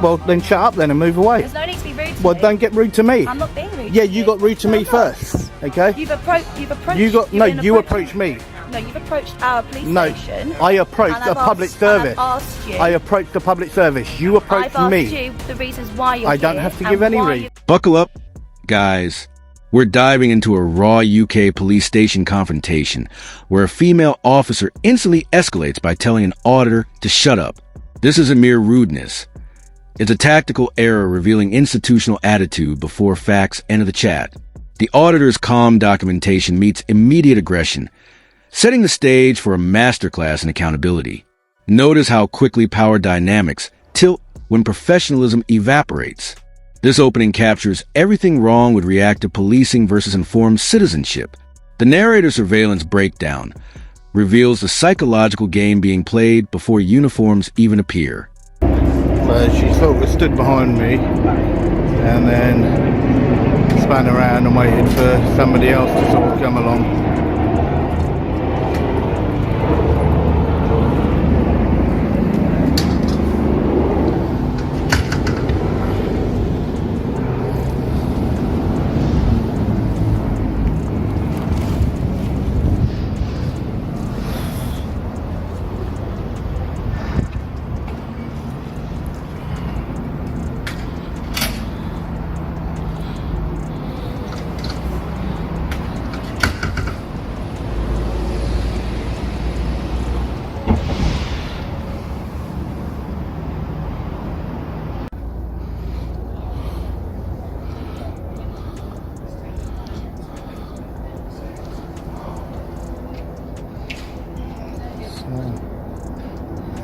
Well, then shut up then and move away. There's no need to be rude to Well, me. don't get rude to me. I'm not being rude. Yeah, to you got rude to me first. Okay. You've approached. You approached me. No, you've approached our police station. I approached a public service. I've asked you. I approached the public service. You approached I've me. asked you the reasons why you're I don't here have to and give any why reason. Buckle up, guys. We're diving into a raw UK police station confrontation where a female officer instantly escalates by telling an auditor to shut up. This isn't mere rudeness. It's a tactical error revealing institutional attitude before facts enter the chat. The auditor's calm documentation meets immediate aggression, setting the stage for a masterclass in accountability. Notice how quickly power dynamics tilt when professionalism evaporates. This opening captures everything wrong with reactive policing versus informed citizenship. The narrator's surveillance breakdown reveals the psychological game being played before uniforms even appear. She sort of stood behind me and then spun around and waited for somebody else to sort of come along.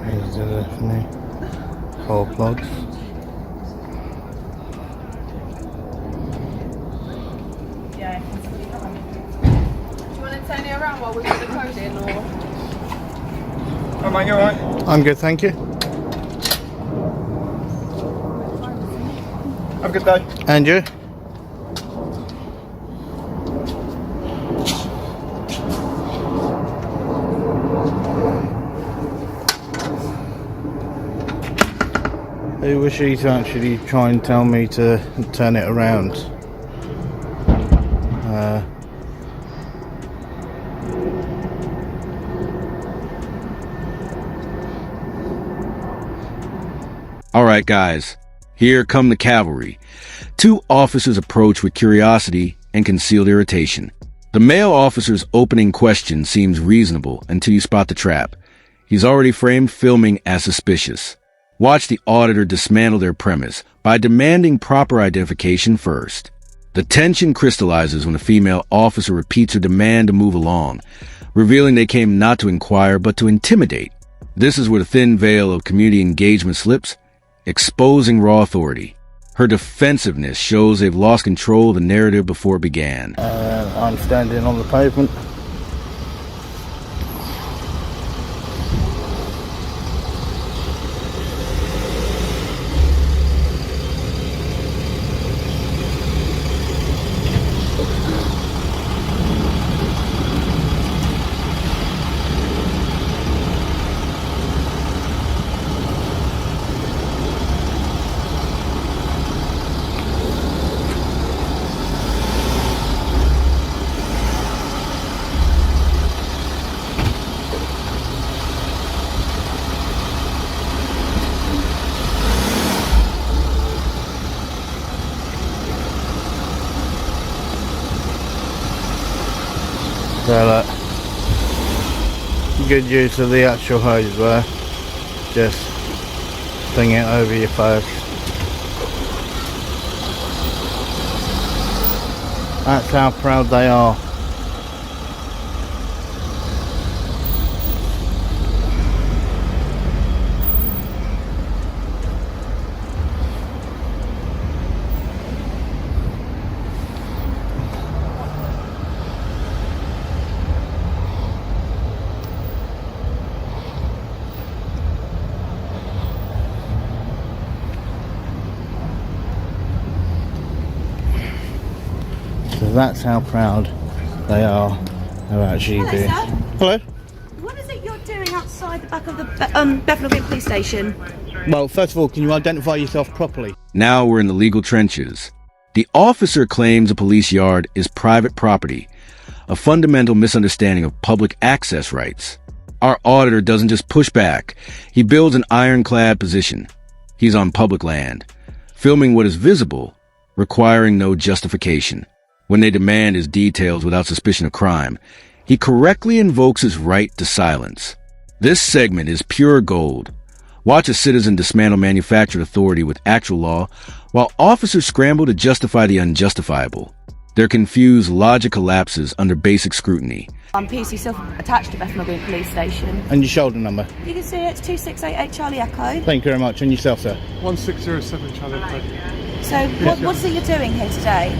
These are the new coal plugs. Yeah. Do you want to turn it around while we put the code in, or? Oh man, you alright? I'm good, thank you. Have a good day. And you? Who was she to actually try and tell me to turn it around? All right, guys, here come the cavalry. Two officers approach with curiosity and concealed irritation. The male officer's opening question seems reasonable until you spot the trap. He's already framed filming as suspicious. Watch the auditor dismantle their premise by demanding proper identification first. The tension crystallizes when a female officer repeats her demand to move along, revealing they came not to inquire but to intimidate. This is where the thin veil of community engagement slips, exposing raw authority. Her defensiveness shows they've lost control of the narrative before it began. I'm standing on the pavement. So look, good use of the actual hose there, just sting it over your face. That's how proud they are. So that's how proud they are of actually being. Sir. Hello? What is it you're doing outside the back of the Bethnal Green police station? Well, first of all, can you identify yourself properly? Now we're in the legal trenches. The officer claims a police yard is private property, a fundamental misunderstanding of public access rights. Our auditor doesn't just push back. He builds an ironclad position. He's on public land, filming what is visible, requiring no justification. When they demand his details without suspicion of crime, he correctly invokes his right to silence. This segment is pure gold. Watch a citizen dismantle manufactured authority with actual law, while officers scramble to justify the unjustifiable. Their confused logic collapses under basic scrutiny. I'm PC self-attached to Bethnal Green Police Station. And your shoulder number? You can see it's 2688 Charlie Echo. Thank you very much. And yourself, sir? 1607 Charlie Echo. So what's it you're doing here today?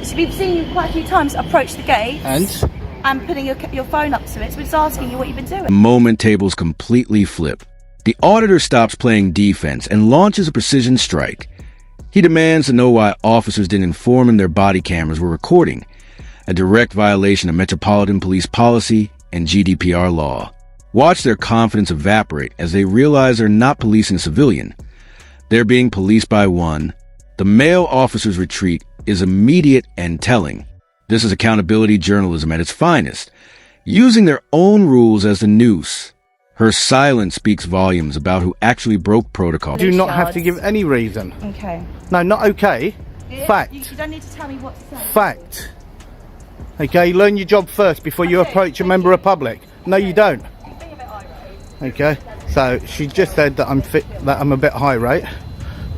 So we've seen you quite a few times approach the gate and putting your phone up to it. So we're just asking you what you've been doing. The moment tables completely flip. The auditor stops playing defense and launches a precision strike. He demands to know why officers didn't inform him their body cameras were recording, a direct violation of Metropolitan Police policy and GDPR law. Watch their confidence evaporate as they realize they're not policing a civilian. They're being policed by one. The male officer's retreat is immediate and telling. This is accountability journalism at its finest, using their own rules as the noose. Her silence speaks volumes about who actually broke protocol. Do not have to give any reason. Okay. No, not okay. Fact. You don't need to tell me what to say. Fact. Okay, learn your job first before you approach a member of public. No, you don't. Okay, so she just said that I'm a bit high rate.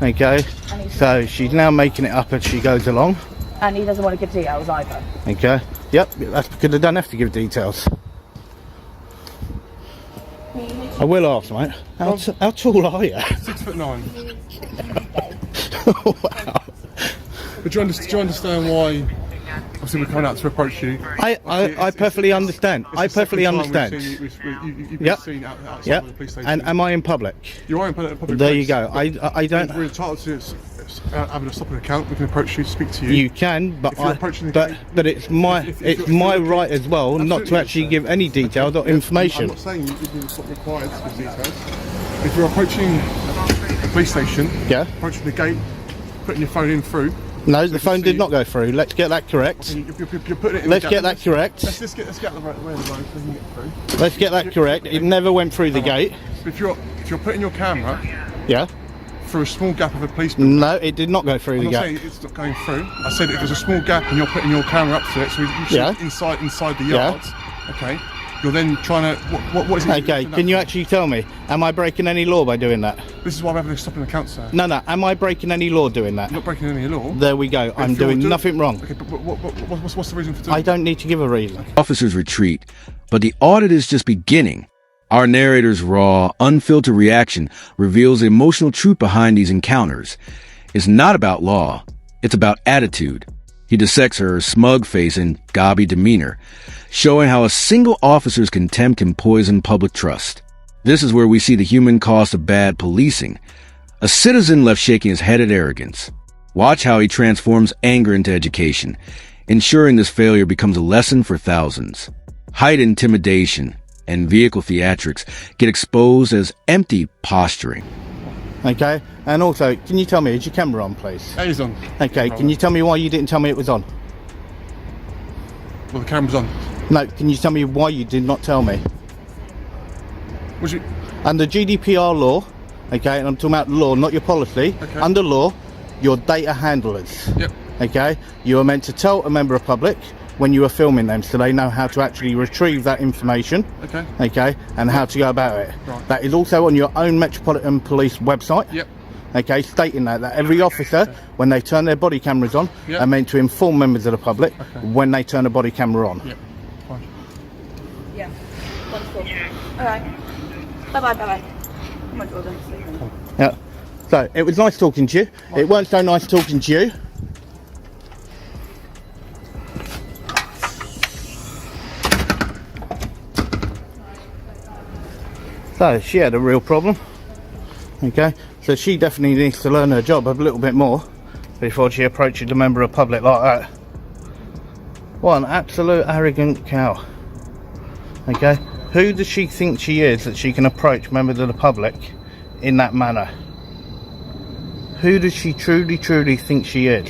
Okay, so she's now making it up as she goes along. And he doesn't want to give details either. Okay, yep, that's because I don't have to give details. I will ask, mate. How tall are you? 6'9". Wow. But do you understand why? Obviously, we're coming out to approach you. I perfectly understand. I perfectly understand. You've been seen outside of the police station. And am I in public? You are in public. There place. you go. I don't. We're entitled to having a stop an account. We can approach you, speak to you. You can, but but it's my right as well not to actually give any details or information. I'm not saying you're not required to give details. If you're approaching the police station, approaching the gate, putting your phone in through. No, the phone did not go through. Let's get that correct. You're putting it in. Let's get that correct. Let's get out the right way of the road so we can get through. Let's get that correct. It never went through the gate. If you're putting your camera through a small gap of a police building. No, it did not go through the I'm not saying gate. it's not going through. I said if there's a small gap and you're putting your camera up to it, so you should inside the yards. Okay. You're then trying to what is it? Okay, can you actually tell me? Am I breaking any law by doing that? This is why we're having a stop an account, sir. No. Am I breaking any law doing that? You're not breaking any law. There we go. I'm doing nothing wrong. Okay, but what's the reason for doing? I don't need to give a reason. Officers retreat, but the audit is just beginning. Our narrator's raw, unfiltered reaction reveals the emotional truth behind these encounters. It's not about law. It's about attitude. He dissects her smug face and gobby demeanor, showing how a single officer's contempt can poison public trust. This is where we see the human cost of bad policing. A citizen left shaking his head at arrogance. Watch how he transforms anger into education, ensuring this failure becomes a lesson for thousands. Height intimidation and vehicle theatrics get exposed as empty posturing. Okay, and also, can you tell me, is your camera on, please? It is on. Okay, can you tell me why you didn't tell me it was on? Well, the camera's on. No, can you tell me why you did not tell me? Under GDPR law, okay, and I'm talking about law, not your policy. Okay. Under law, you're data handlers. Yep. Okay, you are meant to tell a member of public when you are filming them, so they know how to actually retrieve that information. Okay. Okay, and how to go about it. Right. That is also on your own Metropolitan Police website. Yep. Okay, stating that every officer, when they turn their body cameras on, are meant to inform members of the public when they turn a body camera on. Yep. Fine. Yeah. Wonderful. All right. Bye-bye. Oh my God, I'm sleeping. Yeah. So, it was nice talking to you. It weren't so nice talking to you. So, she had a real problem. Okay, so she definitely needs to learn her job a little bit more before she approaches a member of public like that. What an absolute arrogant cow. Okay, who does she think she is that she can approach members of the public in that manner? Who does she truly think she is?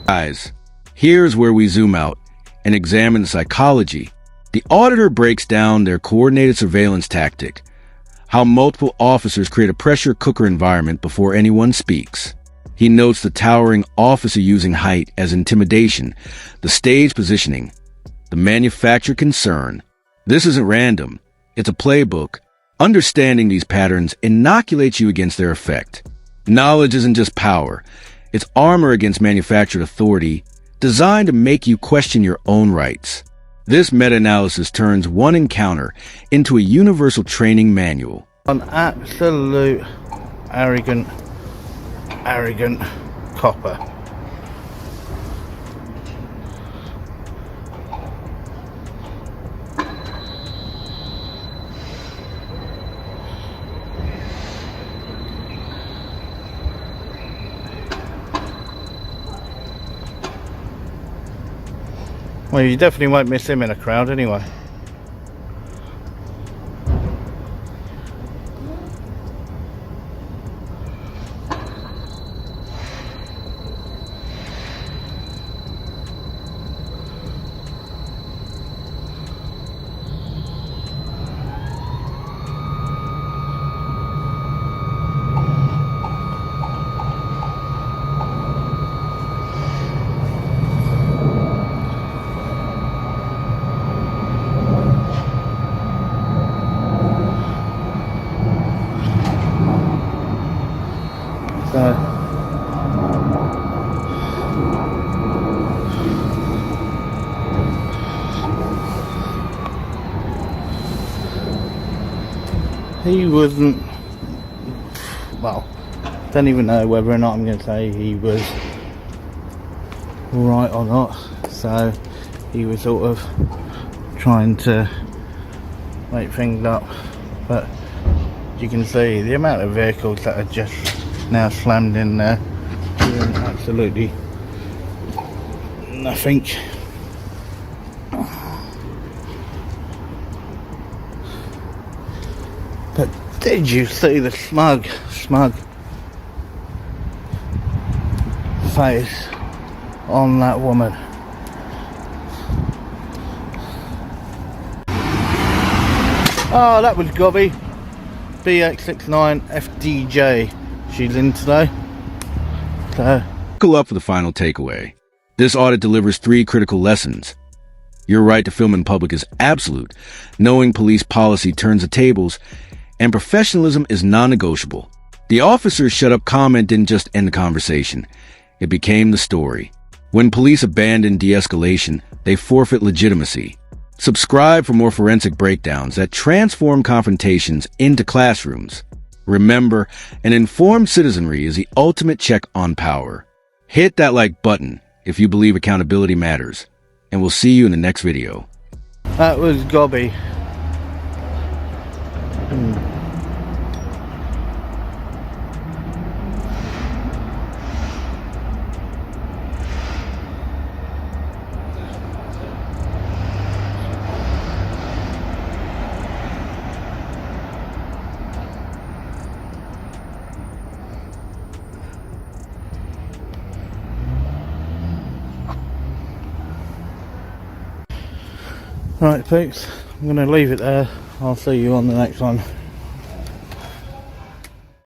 Guys, here's where we zoom out and examine the psychology. The auditor breaks down their coordinated surveillance tactic, how multiple officers create a pressure cooker environment before anyone speaks. He notes the towering officer using height as intimidation, the stage positioning, the manufacturer concern. This isn't random. It's a playbook. Understanding these patterns inoculates you against their effect. Knowledge isn't just power. It's armor against manufactured authority, designed to make you question your own rights. This meta-analysis turns one encounter into a universal training manual. An absolute arrogant copper. Well, you definitely won't miss him in a crowd anyway. He wasn't, well, don't even know whether or not I'm going to say he was right or not. So he was sort of trying to make things up, but you can see the amount of vehicles that are just now slammed in there, doing absolutely nothing. But did you see the smug face on that woman? Oh, that was Gobby. BX69FDJ. She's in today. So. Buckle up for the final takeaway. This audit delivers 3 critical lessons. Your right to film in public is absolute. Knowing police policy turns the tables, and professionalism is non-negotiable. The officer's shut-up comment didn't just end the conversation. It became the story. When police abandon de-escalation, they forfeit legitimacy. Subscribe for more forensic breakdowns that transform confrontations into classrooms. Remember, an informed citizenry is the ultimate check on power. Hit that like button if you believe accountability matters, and we'll see you in the next video. That was Gobby. Right, folks, I'm going to leave it there. I'll see you on the next one.